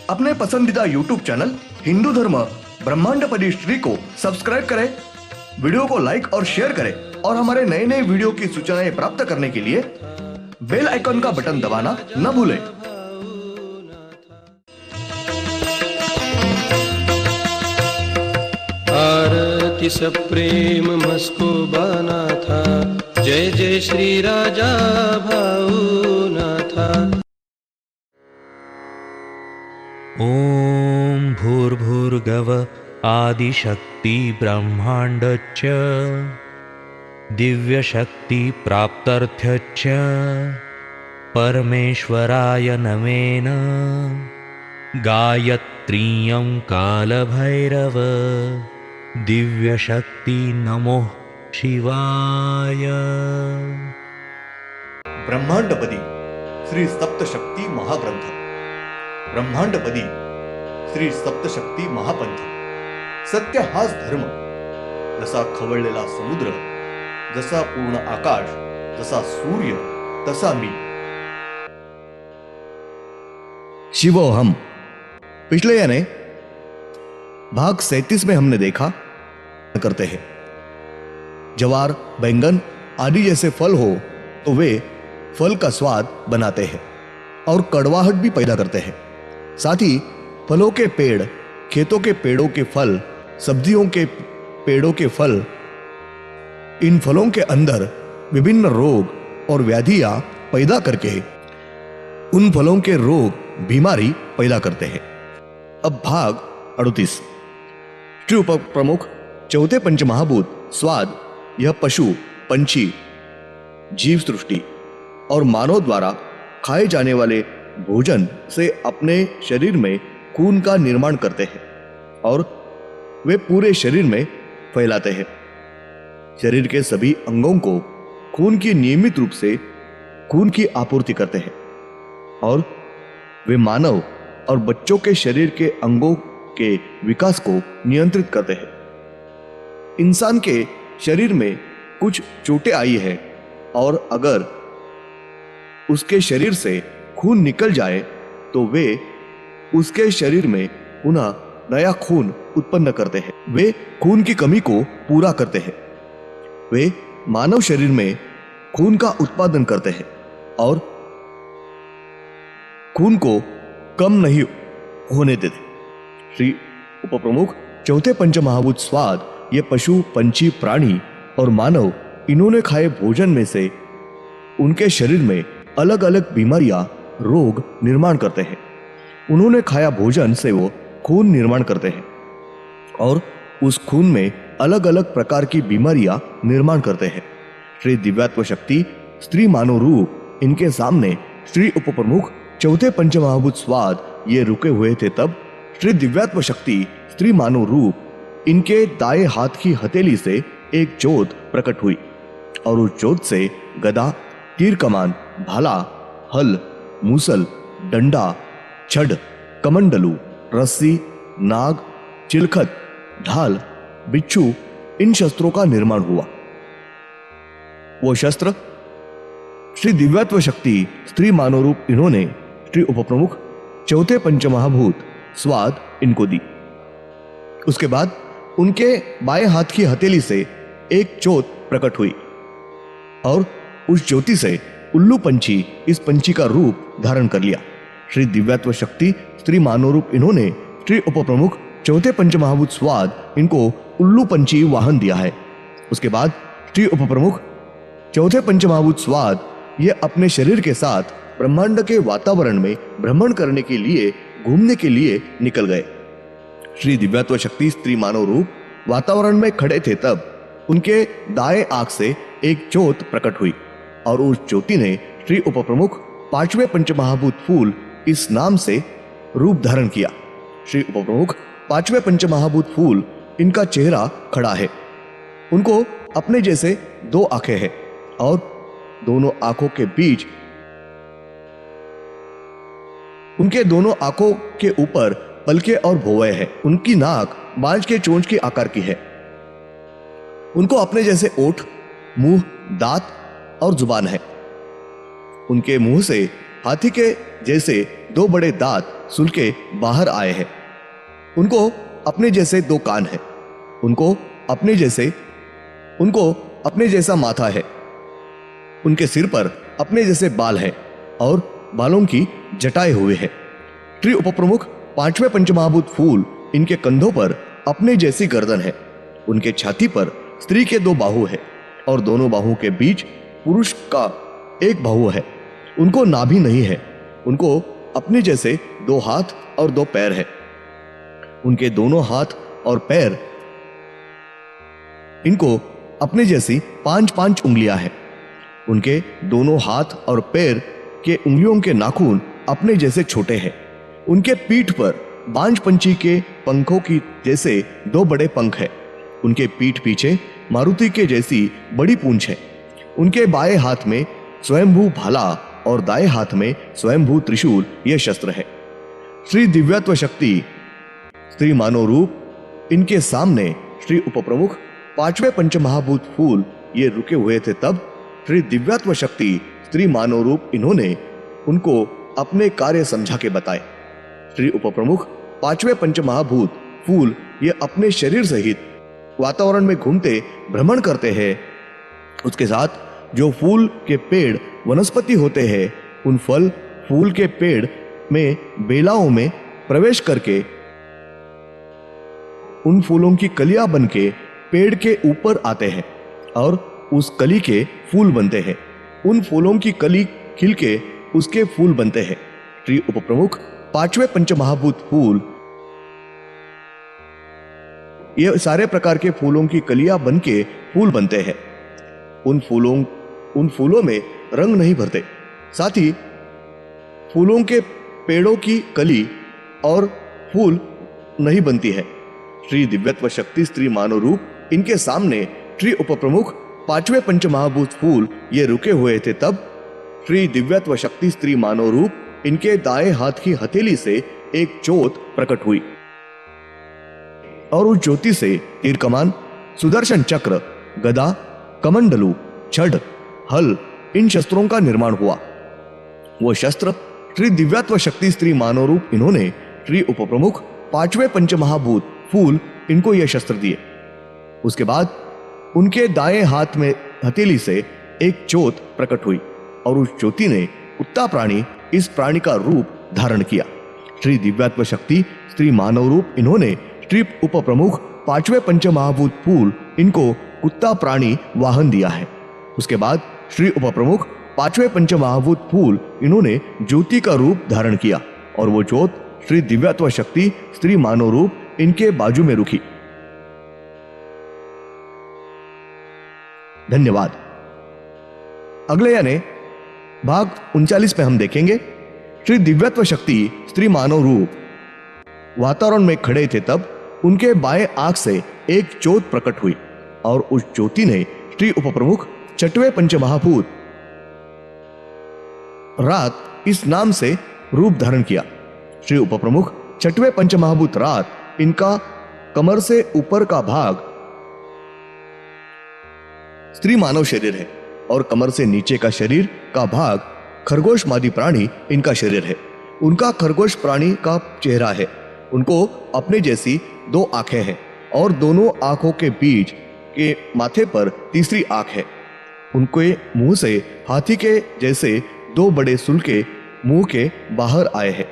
अपने पसंदीदा YouTube channel Hindu धर्म ब्रह्मांडपदी श्री को सब्सक्राइब करें, वीडियो को लाइक और शेयर करें और हमारे नए नए वीडियो की सूचनाएं प्राप्त करने के लिए बेल आइकन का बटन दबाना न भूलें। आरती सप्रेम मस्को बाना था, जय जय श्री राजा भाऊनाथा। ॐ भूर्भुर्गव आदिशक्ति ब्रह्माण्डच्च दिव्यशक्ति प्राप्त्यर्थच्च परमेश्वराय नमेन गायत्रीयं कालभैरव दिव्यशक्ति नमो शिवाय। ब्रह्मांडपदी श्री सप्तशक्ती महाग्रंथ, ब्रह्मांडपदी श्री सप्तशक्ती महापंथ। सत्य हाच धर्म, जसा खवळलेला समुद्र, जसा पूर्ण आकाश, जसा सूर्य, तसा मी। शिवोहम। पिछले यानी भाग 37 में हमने देखा करते हैं जवार, बैंगन आदि जैसे फल हो तो वे फल का स्वाद बनाते हैं और कड़वाहट भी पैदा करते हैं। साथ ही फलों के पेड़, खेतों के पेड़ों के फल, सब्जियों के पेड़ों के फल, इन फलों के अंदर विभिन्न रोग और व्याधियां पैदा करके उन फलों के रोग बीमारी पैदा करते हैं। अब भाग 38। श्री उप प्रमुख चौथे पंचमहाभूत स्वाद, यह पशु, पंछी, जीव सृष्टि और मानव द्वारा खाए जाने वाले भोजन से अपने शरीर में खून का निर्माण करते हैं और वे पूरे शरीर में फैलाते हैं। शरीर के सभी अंगों को खून की नियमित रूप से खून की आपूर्ति करते हैं और वे मानव और बच्चों के शरीर के अंगों के विकास को नियंत्रित करते हैं। इंसान के शरीर में कुछ चोटें आई है और अगर उसके शरीर से खून निकल जाए तो वे उसके शरीर में पुनः नया खून उत्पन्न करते हैं। वे खून की कमी को पूरा करते हैं। वे मानव शरीर में खून का उत्पादन करते हैं और खून को कम नहीं होने देते। श्री उपप्रमुख चौथे पंचमहाभूत स्वाद, ये पशु, पंछी, प्राणी और मानव, इन्होंने खाए भोजन में से उनके शरीर में अलग अलग बीमारियां, रोग निर्माण करते हैं। उन्होंने खाया भोजन से वो खून निर्माण करते हैं और उस खून में अलग अलग प्रकार की बीमारियां निर्माण करते हैं। श्री दिव्यात्व शक्ति स्त्री मानव रूप, इनके सामने श्री उपप्रमुख चौथे पंचमहाभूत स्वाद ये रुके हुए थे। तब श्री दिव्यात्व शक्ति स्त्री मानव रूप, इनके दाएं हाथ की हथेली से एक ज्योत प्रकट हुई और उस ज्योत से गदा, तीर कमान, भाला, हल, मूसल, डंडा, छड़, कमंडलू, रस्सी, नाग, चिलखत, ढाल, बिच्छू, इन शस्त्रों का निर्माण हुआ। वो शस्त्र श्री दिव्यात्व शक्ति स्त्री मानव रूप, इन्होंने श्री उपप्रमुख चौथे पंचमहाभूत स्वाद इनको दी। उसके बाद उनके बाएं हाथ की हथेली से एक ज्योत प्रकट हुई और उस ज्योति से उल्लू पंछी इस पंछी का रूप धारण कर लिया। श्री दिव्यात्व शक्ति स्त्री मानव रूप, इन्होंने श्री उपप्रमुख चौथे पंचमहाभूत स्वाद इनको उल्लू पंछी वाहन दिया है। उसके बाद श्री उपप्रमुख चौथे पंचमहाभूत स्वाद ये अपने शरीर के साथ ब्रह्मांड के वातावरण में भ्रमण करने के लिए, घूमने के लिए निकल गए। श्री दिव्यात्व शक्ति स्त्री मानव रूप वातावरण में खड़े थे। तब उनके दाएं आंख से एक ज्योत प्रकट हुई और उस ज्योति ने श्री उपप्रमुख पांचवें पंचमहाभूत फूल इस नाम से रूप धारण किया। श्री उपप्रमुख पांचवें पंचमहाभूत फूल, इनका चेहरा खड़ा है। उनको अपने जैसे दो आंखें हैं और दोनों आंखों के बीच, उनके दोनों आंखों के ऊपर पलके और भौवें हैं। उनकी नाक बांझ के चोंच के आकार की है। उनको अपने जैसे ओठ, मुंह, दांत और जुबान है। उनके मुंह से हाथी के जैसे दो बड़े दांत सुलके बाहर आए हैं। उनको अपने जैसे दो कान हैं। उनको अपने जैसा माथा है। उनके सिर पर अपने जैसे बाल हैं और बालों की जटाएं हुए हैं। श्री उपप्रमुख पांचवें पंचमहाभूत फूल इनके कंधों पर अपने जैसी गर्दन है। उनके छाती पर स्त्री के दो बाहु है और दोनों बाहुओं के बीच पुरुष का एक बाहु है। उनको नाभि नहीं है। उनको अपने जैसे दो हाथ और दो पैर है। उनके दोनों हाथ और पैर इनको अपने जैसी 5-5 उंगलियां हैं। उनके दोनों हाथ और पैर के उंगलियों के नाखून अपने जैसे छोटे हैं। उनके पीठ पर बांझ पंछी के पंखों की जैसे दो बड़े पंख हैं। उनके पीठ पीछे मारुति के जैसी बड़ी पूंछ है। उनके बाएं हाथ में स्वयंभू भाला और दाएं हाथ में स्वयंभू त्रिशूल यह शस्त्र है। श्री दिव्यत्व शक्ति स्त्री मानव रूप इनके सामने श्री उपप्रमुख पांचवें पंचमहाभूत फूल ये रुके हुए थे। तब श्री दिव्यत्व शक्ति स्त्री मानव रूप इन्होंने उनको अपने कार्य समझा के बताए। श्री उपप्रमुख पांचवें पंचमहाभूत फूल ये अपने शरीर सहित वातावरण में घूमते भ्रमण करते हैं। उसके साथ जो फूल के पेड़ वनस्पति होते हैं, उन फल फूल के पेड़ में बेलाओं में प्रवेश करके उन फूलों की कलियां बन के पेड़ के ऊपर आते हैं और उस कली के फूल बनते हैं। उन फूलों की कली खिल के उसके फूल बनते हैं। श्री उपप्रमुख पांचवें पंचमहाभूत फूल ये सारे प्रकार के फूलों की कलियां बन के फूल बनते हैं। उन फूलों में रंग नहीं भरते। साथ ही फूलों के पेड़ों की कली और फूल नहीं बनती है। श्री दिव्यत्व शक्ति स्त्री मानव रूप इनके सामने श्री उपप्रमुख पांचवें पंचमहाभूत फूल ये रुके हुए थे। तब श्री दिव्यत्व शक्ति स्त्री मानव रूप इनके दाएं हाथ की हथेली से एक ज्योत प्रकट हुई और उस ज्योति से तीर कमान, सुदर्शन चक्र, गदा, कमंडलू, छड़, हल इन शस्त्रों का निर्माण हुआ। वो शस्त्र श्री दिव्यत्व शक्ति स्त्री मानव रूप इन्होंने श्री उपप्रमुख पांचवें पंचमहाभूत फूल इनको ये शस्त्र दिए। उसके बाद उनके दाएं हाथ में हथेली से एक ज्योत प्रकट हुई और उस ज्योति ने कुत्ता प्राणी इस प्राणी का रूप धारण किया। श्री दिव्यत्व शक्ति स्त्री मानव रूप इन्होंने श्री उपप्रमुख पांचवें पंचमहाभूत फूल इनको कुत्ता प्राणी वाहन दिया है। उसके बाद श्री उपप्रमुख पांचवें पंचमहाभूत फूल इन्होंने ज्योति का रूप धारण किया और वो ज्योत श्री दिव्यत्व शक्ति स्त्री मानव रूप इनके बाजू में रुकी। धन्यवाद। अगले यानी भाग 39 में हम देखेंगे श्री दिव्यत्व शक्ति स्त्री मानव रूप वातावरण में खड़े थे। तब उनके बाएं आंख से एक ज्योत प्रकट हुई और उस ज्योति ने श्री उपप्रमुख छठवें पंचमहाभूत रात इस नाम से रूप धारण किया। श्री उपप्रमुख छठवें पंचमहाभूत रात इनका कमर से ऊपर का भाग स्त्री मानव शरीर है और कमर से नीचे का शरीर का भाग खरगोश मादी प्राणी इनका शरीर है। उनका खरगोश प्राणी का चेहरा है। उनको अपने जैसी दो आंखें हैं और दोनों आंखों के बीच के माथे पर तीसरी आंख है। उनके मुंह से हाथी के जैसे दो बड़े सुलके मुंह के बाहर आए हैं।